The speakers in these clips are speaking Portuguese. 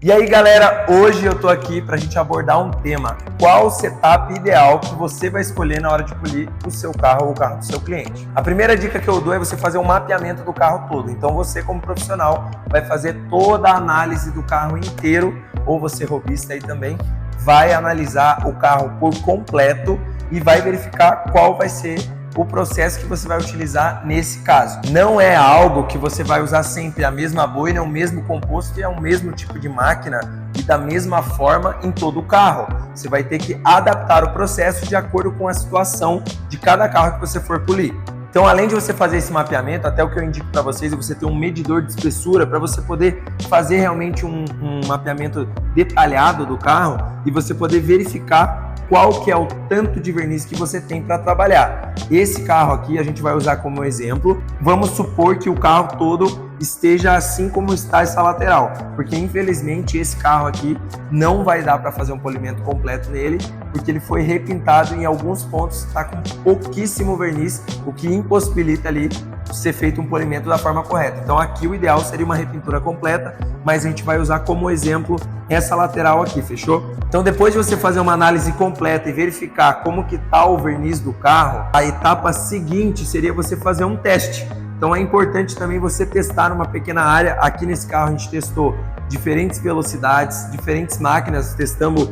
E aí galera, hoje eu tô aqui pra gente abordar um tema: qual o setup ideal que você vai escolher na hora de polir o seu carro ou o carro do seu cliente. A primeira dica que eu dou é você fazer um mapeamento do carro todo. Então você, como profissional, vai fazer toda a análise do carro inteiro, ou você robista aí também, vai analisar o carro por completo e vai verificar qual vai ser o processo que você vai utilizar nesse caso. Não é algo que você vai usar sempre a mesma boina, o mesmo composto e o mesmo tipo de máquina e da mesma forma em todo o carro. Você vai ter que adaptar o processo de acordo com a situação de cada carro que você for polir. Então, além de você fazer esse mapeamento, até o que eu indico para vocês é você ter um medidor de espessura para você poder fazer realmente um mapeamento detalhado do carro e você poder verificar qual que é o tanto de verniz que você tem para trabalhar. Esse carro aqui a gente vai usar como exemplo. Vamos supor que o carro todo esteja assim como está essa lateral, porque infelizmente esse carro aqui não vai dar para fazer um polimento completo nele, porque ele foi repintado em alguns pontos, está com pouquíssimo verniz, o que impossibilita ali ser feito um polimento da forma correta. Então aqui o ideal seria uma repintura completa, mas a gente vai usar como exemplo essa lateral aqui, fechou? Então depois de você fazer uma análise completa e verificar como que está o verniz do carro, a etapa seguinte seria você fazer um teste. Então é importante também você testar numa pequena área. Aqui nesse carro a gente testou diferentes velocidades, diferentes máquinas, testamos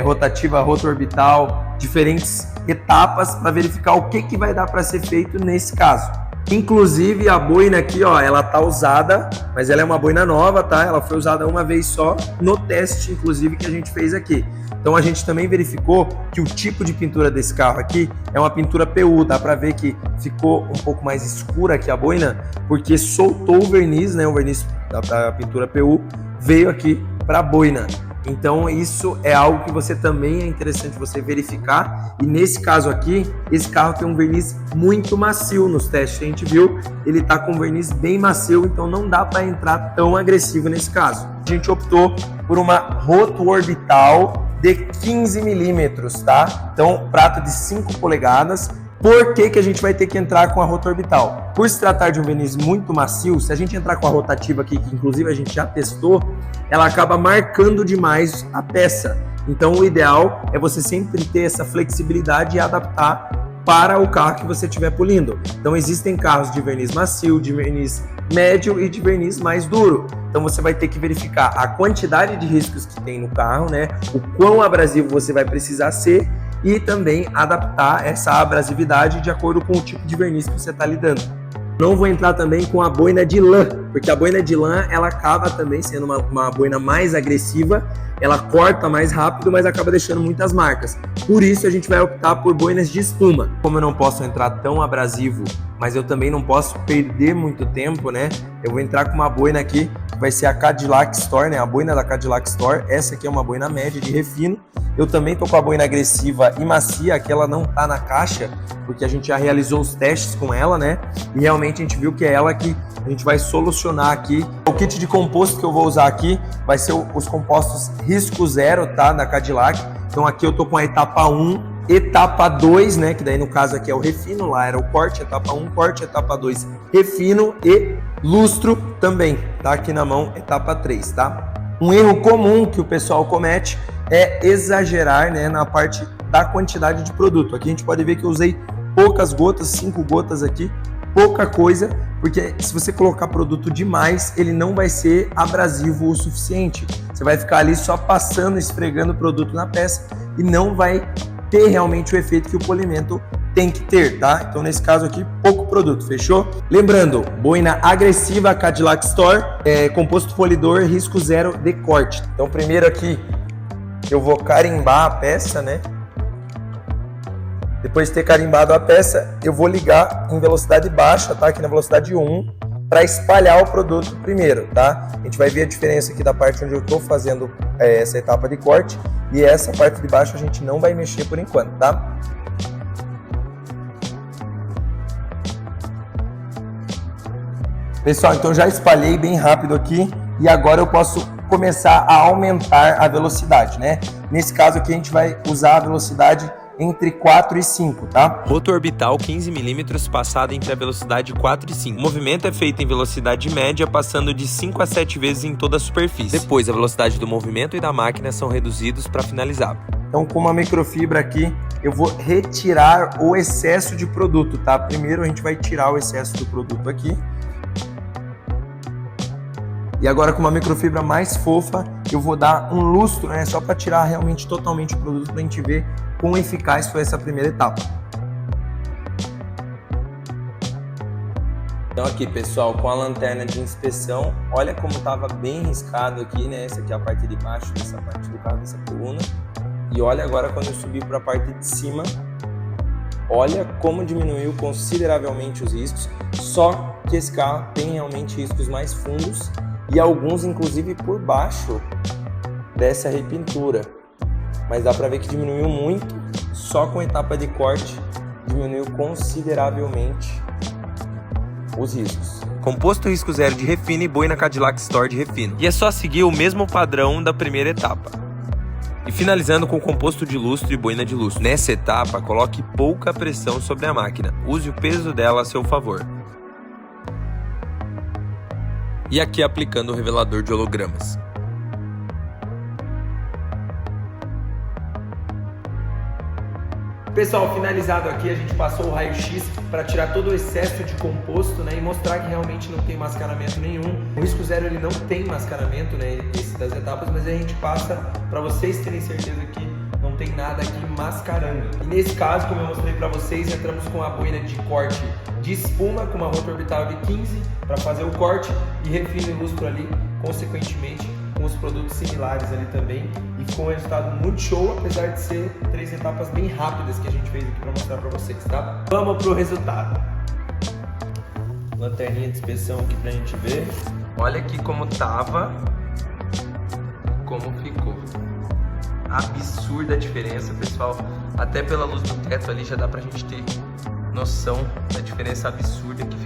rotativa, rotorbital, diferentes etapas para verificar o que vai dar para ser feito nesse caso. Inclusive a boina aqui, ó, ela tá usada, mas ela é uma boina nova, tá? Ela foi usada uma vez só no teste, inclusive, que a gente fez aqui. Então a gente também verificou que o tipo de pintura desse carro aqui é uma pintura PU, dá pra ver que ficou um pouco mais escura aqui a boina, porque soltou o verniz, né? O verniz da pintura PU veio aqui pra boina. Então isso é algo que você também é interessante você verificar. E nesse caso aqui, esse carro tem um verniz muito macio nos testes que a gente viu. Ele tá com um verniz bem macio, então não dá para entrar tão agressivo nesse caso. A gente optou por uma roto orbital de 15 milímetros, tá? Então prato de 5 polegadas. Por que a gente vai ter que entrar com a roto orbital? Por se tratar de um verniz muito macio, se a gente entrar com a rotativa aqui, que inclusive a gente já testou, ela acaba marcando demais a peça. Então o ideal é você sempre ter essa flexibilidade e adaptar para o carro que você estiver polindo. Então existem carros de verniz macio, de verniz médio e de verniz mais duro. Então você vai ter que verificar a quantidade de riscos que tem no carro, né? O quão abrasivo você vai precisar ser e também adaptar essa abrasividade de acordo com o tipo de verniz que você está lidando. Não vou entrar também com a boina de lã, porque a boina de lã ela acaba também sendo uma boina mais agressiva, ela corta mais rápido, mas acaba deixando muitas marcas. Por isso a gente vai optar por boinas de espuma. Como eu não posso entrar tão abrasivo, mas eu também não posso perder muito tempo, né? Eu vou entrar com uma boina aqui, que vai ser a Cadillac Store, né? A boina da Cadillac Store. Essa aqui é uma boina média de refino. Eu também tô com a boina agressiva e macia, que ela não tá na caixa, porque a gente já realizou os testes com ela, né? E realmente a gente viu que é ela que a gente vai solucionar aqui. O kit de composto que eu vou usar aqui vai ser os compostos Risco Zero, tá? Da Cadillac. Então aqui eu tô com a etapa 1, etapa 2, né? Que daí no caso aqui é o refino, lá era o corte, etapa 1, corte, etapa 2, refino e lustro também, tá? Aqui na mão, etapa 3, tá? Um erro comum que o pessoal comete é exagerar, né, na parte da quantidade de produto. Aqui a gente pode ver que eu usei poucas gotas, 5 gotas aqui, pouca coisa, porque se você colocar produto demais, ele não vai ser abrasivo o suficiente. Você vai ficar ali só passando, esfregando o produto na peça e não vai ter realmente o efeito que o polimento tem que ter, tá? Então nesse caso aqui, pouco produto, fechou? Lembrando, boina agressiva Cadillac Store, composto polidor, risco zero de corte. Então primeiro aqui, eu vou carimbar a peça, né? Depois de ter carimbado a peça, eu vou ligar em velocidade baixa, tá? Aqui na velocidade 1, para espalhar o produto primeiro, tá? A gente vai ver a diferença aqui da parte onde eu estou fazendo essa etapa de corte e essa parte de baixo a gente não vai mexer por enquanto, tá? Pessoal, então já espalhei bem rápido aqui e agora eu posso começar a aumentar a velocidade, né? Nesse caso aqui a gente vai usar a velocidade entre 4 e 5, tá? Roto orbital 15 mm passado entre a velocidade 4 e 5. O movimento é feito em velocidade média, passando de 5 a 7 vezes em toda a superfície. Depois, a velocidade do movimento e da máquina são reduzidos para finalizar. Então, com uma microfibra aqui, eu vou retirar o excesso de produto, tá? Primeiro a gente vai tirar o excesso do produto aqui. E agora com uma microfibra mais fofa, eu vou dar um lustro, né? Só para tirar realmente totalmente o produto, para a gente ver quão eficaz foi essa primeira etapa. Então aqui, pessoal, com a lanterna de inspeção, olha como estava bem riscado aqui, né? Essa aqui é a parte de baixo dessa parte do carro, dessa coluna. E olha agora quando eu subir para a parte de cima, olha como diminuiu consideravelmente os riscos. Só que esse carro tem realmente riscos mais fundos e alguns inclusive por baixo dessa repintura. Mas dá para ver que diminuiu muito, só com a etapa de corte diminuiu consideravelmente os riscos. Composto risco zero de refino e boina Cadillac Store de refino. E é só seguir o mesmo padrão da primeira etapa. E finalizando com composto de lustro e boina de lustro. Nessa etapa, coloque pouca pressão sobre a máquina. Use o peso dela a seu favor. E aqui aplicando o revelador de hologramas. Pessoal, finalizado aqui, a gente passou o raio-x para tirar todo o excesso de composto, né, e mostrar que realmente não tem mascaramento nenhum. O risco zero ele não tem mascaramento, né, esse das etapas, mas a gente passa para vocês terem certeza que não tem nada aqui mascarando. E nesse caso, como eu mostrei para vocês, entramos com a boina de corte de espuma com uma rotor orbital de 15 para fazer o corte e refino e lustro ali, consequentemente com os produtos similares ali também, e ficou um resultado muito show, apesar de ser 3 etapas bem rápidas que a gente fez aqui para mostrar para vocês, tá? Vamos pro resultado. Lanterninha de inspeção aqui pra gente ver. Olha aqui como tava, como ficou. Absurda a diferença, pessoal. Até pela luz do teto ali já dá pra gente ter noção da diferença absurda que